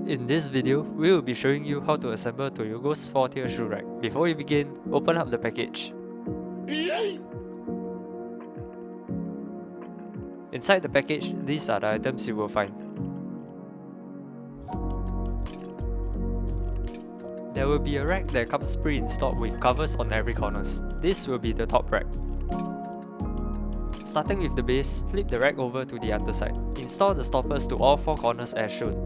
In this video, we will be showing you how to assemble TOYOGO's 4-tier shoe rack. Before we begin, open up the package. Inside the package, these are the items you will find. There will be a rack that comes pre-installed with covers on every corners. This will be the top rack. Starting with the base, flip the rack over to the underside. Install the stoppers to all 4 corners as shown.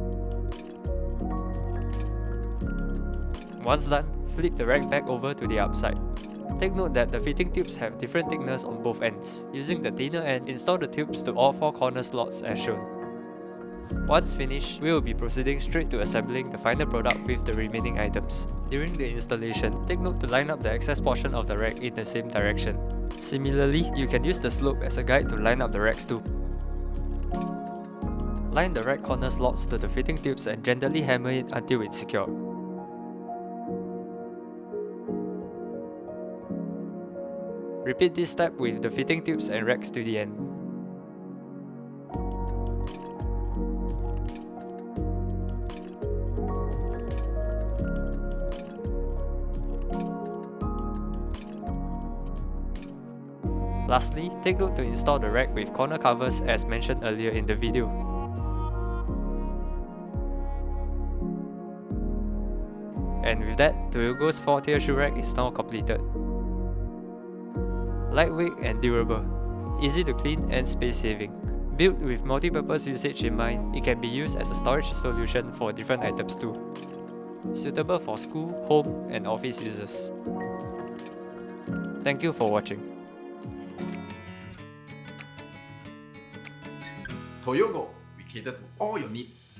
Once done, flip the rack back over to the upside. Take note that the fitting tubes have different thickness on both ends. Using the thinner end, install the tubes to all 4 corner slots as shown. Once finished, we will be proceeding straight to assembling the final product with the remaining items. During the installation, take note to line up the excess portion of the rack in the same direction. Similarly, you can use the slope as a guide to line up the racks too. Line the rack corner slots to the fitting tubes and gently hammer it until it's secured. Repeat this step with the fitting tubes and racks to the end. Lastly, take note to install the rack with corner covers as mentioned earlier in the video. And with that, TOYOGO's 4-tier shoe rack is now completed. Lightweight and durable, easy to clean and space saving. Built with multi-purpose usage in mind, it can be used as a storage solution for different items too. Suitable for school, home and office users. Thank you for watching. TOYOGO, we cater to all your needs.